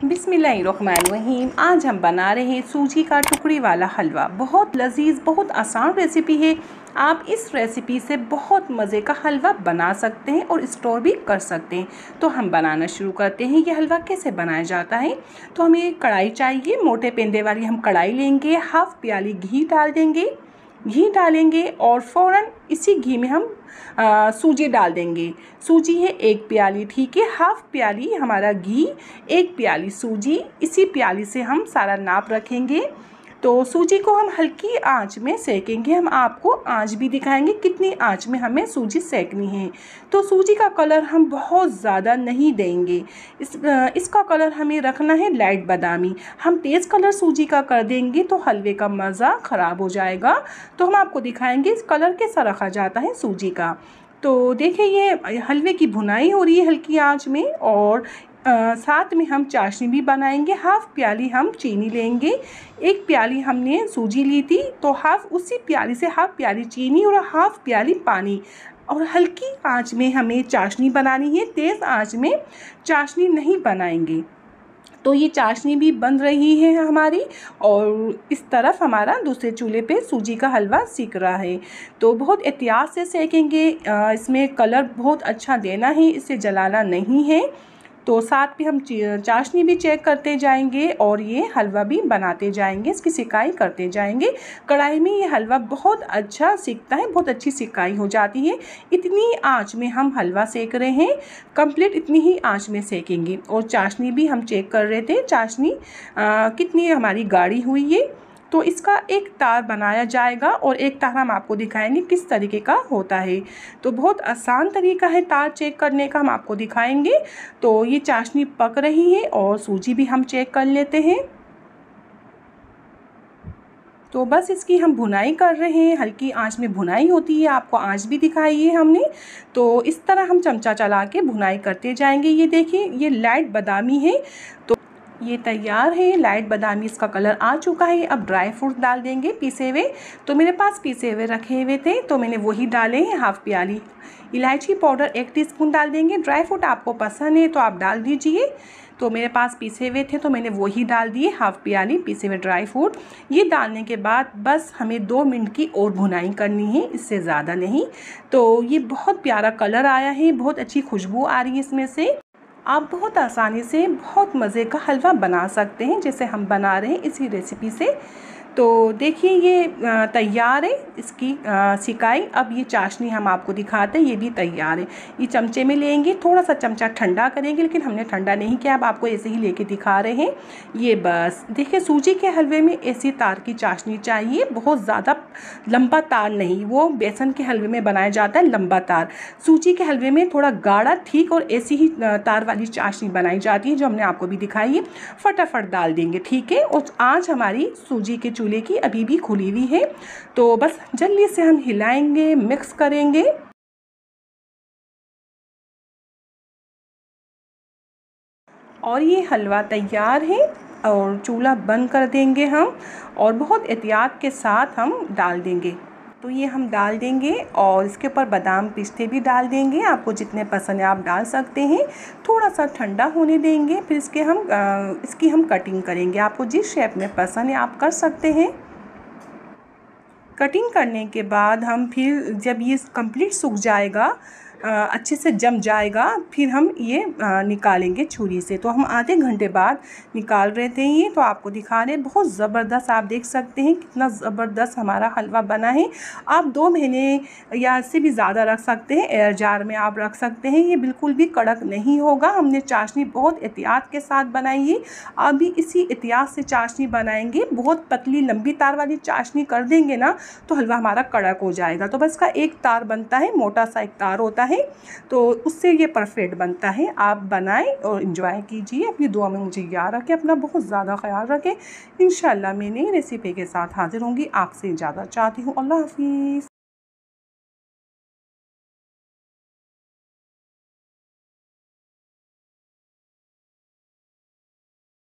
बिस्मिल्लाहिर्रहमानिर्रहीम। आज हम बना रहे हैं सूजी का टुकड़ी वाला हलवा। बहुत लजीज, बहुत आसान रेसिपी है। आप इस रेसिपी से बहुत मज़े का हलवा बना सकते हैं और स्टोर भी कर सकते हैं। तो हम बनाना शुरू करते हैं। ये हलवा कैसे बनाया जाता है। तो हमें कढ़ाई चाहिए, मोटे पेंदे वाली हम कढ़ाई लेंगे। हाफ़ प्याली घी डाल देंगे। घी डालेंगे और फ़ौरन इसी घी में हम सूजी डाल देंगे। सूजी है 1 प्याली, ठीक है। हाफ़ प्याली हमारा घी, 1 प्याली सूजी, इसी प्याली से हम सारा नाप रखेंगे। तो सूजी को हम हल्की आंच में सेकेंगे। हम आपको आंच भी दिखाएंगे कितनी आंच में हमें सूजी सेकनी है। तो सूजी का कलर हम बहुत ज़्यादा नहीं देंगे। इसका कलर हमें रखना है लाइट बादामी। हम तेज़ कलर सूजी का कर देंगे तो हलवे का मज़ा ख़राब हो जाएगा। तो हम आपको दिखाएंगे इस कलर कैसा रखा जाता है सूजी का। तो देखिए ये हलवे की भुनाई हो रही है हल्की आंच में। और साथ में हम चाशनी भी बनाएंगे। हाफ़ प्याली हम चीनी लेंगे। 1 प्याली हमने सूजी ली थी तो उसी प्याली से हाफ़ प्याली चीनी और हाफ़ प्याली पानी। और हल्की आंच में हमें चाशनी बनानी है, तेज़ आंच में चाशनी नहीं बनाएंगे। तो ये चाशनी भी बन रही है हमारी और इस तरफ हमारा दूसरे चूल्हे पे सूजी का हलवा सिक रहा है। तो बहुत एहतियात से सेकेंगे। इसमें कलर बहुत अच्छा देना है, इसे जलाना नहीं है। तो साथ में हम चाशनी भी चेक करते जाएंगे और ये हलवा भी बनाते जाएंगे, इसकी सिकाई करते जाएंगे। कढ़ाई में ये हलवा बहुत अच्छा सिकता है, बहुत अच्छी सिकाई हो जाती है। इतनी आंच में हम हलवा सेक रहे हैं, कंप्लीट इतनी ही आंच में सेकेंगे। और चाशनी भी हम चेक कर रहे थे, चाशनी कितनी हमारी गाढ़ी हुई है। तो इसका एक तार बनाया जाएगा और एक तार हम आपको दिखाएंगे किस तरीके का होता है। तो बहुत आसान तरीका है तार चेक करने का, हम आपको दिखाएंगे। तो ये चाशनी पक रही है और सूजी भी हम चेक कर लेते हैं। तो बस इसकी हम भुनाई कर रहे हैं, हल्की आंच में भुनाई होती है, आपको आंच भी दिखाई है हमने। तो इस तरह हम चमचा चला के भुनाई करते जाएंगे। ये देखिए ये लाइट बादामी है, तो ये तैयार है। लाइट बादामी इसका कलर आ चुका है। अब ड्राई फ्रूट डाल देंगे पीसे हुए। तो मेरे पास पीसे हुए रखे हुए थे तो मैंने वही डाले हैं। हाफ़ प्याली इलायची पाउडर 1 टीस्पून डाल देंगे। ड्राई फ्रूट आपको पसंद है तो आप डाल दीजिए। तो मेरे पास पीसे हुए थे तो मैंने वही डाल दिए, हाफ़ प्याली पीसे हुए ड्राई फ्रूट। ये डालने के बाद बस हमें 2 मिनट की और भुनाई करनी है, इससे ज़्यादा नहीं। तो ये बहुत प्यारा कलर आया है, बहुत अच्छी खुशबू आ रही है इसमें से। आप बहुत आसानी से बहुत मज़े का हलवा बना सकते हैं जैसे हम बना रहे हैं इसी रेसिपी से। तो देखिए ये तैयार है इसकी सिकाई। अब ये चाशनी हम आपको दिखाते हैं, ये भी तैयार है। ये चमचे में लेंगे, थोड़ा सा चमचा ठंडा करेंगे, लेकिन हमने ठंडा नहीं किया, अब आपको ऐसे ही लेके दिखा रहे हैं। ये बस देखिए सूजी के हलवे में ऐसी तार की चाशनी चाहिए, बहुत ज़्यादा लंबा तार नहीं। वो बेसन के हलवे में बनाया जाता है लंबा तार, सूजी के हलवे में थोड़ा गाढ़ा ठीक और ऐसी ही तार वाली चाशनी बनाई जाती है जो हमने आपको भी दिखाई है। फटाफट डाल देंगे, ठीक है। और आँच हमारी सूजी के चूल्हे की अभी भी खुली हुई है। तो बस जल्दी से हम हिलाएंगे, मिक्स करेंगे। और ये हलवा तैयार है और चूल्हा बंद कर देंगे हम और बहुत एहतियात के साथ हम डाल देंगे। तो ये हम डाल देंगे और इसके ऊपर बादाम पिस्ते भी डाल देंगे, आपको जितने पसंद है आप डाल सकते हैं। थोड़ा सा ठंडा होने देंगे, फिर इसकी हम कटिंग करेंगे। आपको जिस शेप में पसंद है आप कर सकते हैं। कटिंग करने के बाद हम फिर जब ये कंप्लीट सूख जाएगा, अच्छे से जम जाएगा, फिर हम ये निकालेंगे छुरी से। तो हम आधे घंटे बाद निकाल रहे थे ये, तो आपको दिखा रहे हैं। बहुत ज़बरदस्त, आप देख सकते हैं कितना ज़बरदस्त हमारा हलवा बना है। आप 2 महीने या इससे भी ज़्यादा रख सकते हैं, एयर जार में आप रख सकते हैं। ये बिल्कुल भी कड़क नहीं होगा। हमने चाशनी बहुत एहतियात के साथ बनाई है, आप भी इसी एहतियात से चाशनी बनाएंगे। बहुत पतली लंबी तार वाली चाशनी कर देंगे ना तो हलवा हमारा कड़क हो जाएगा। तो बस का एक तार बनता है, मोटा सा एक तार होता है, तो उससे ये परफेक्ट बनता है। आप बनाएं और एंजॉय कीजिए। अपनी दुआ में मुझे याद रखें, अपना बहुत ज़्यादा ख्याल रखें। इंशाल्लाह मैं नई रेसिपी के साथ हाजिर होंगी। आपसे इजाज़त चाहती हूँ। अल्लाह हाफिज़।